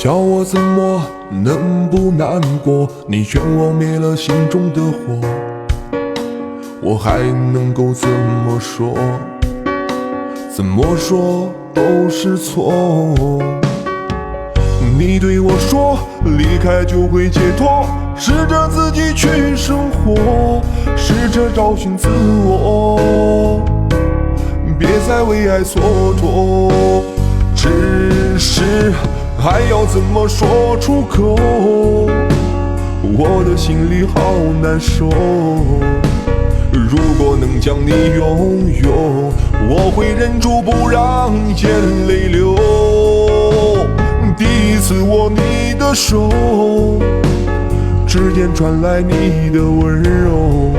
叫我怎么能不难过？你劝我灭了心中的火，我还能够怎么说？怎么说都是错。你对我说离开就会解脱，试着自己去生活，试着找寻自我，别再为爱蹉跎。只是还要怎么说出口？我的心里好难受。如果能将你拥有，我会忍住不让眼泪流。第一次握你的手，指尖传来你的温柔。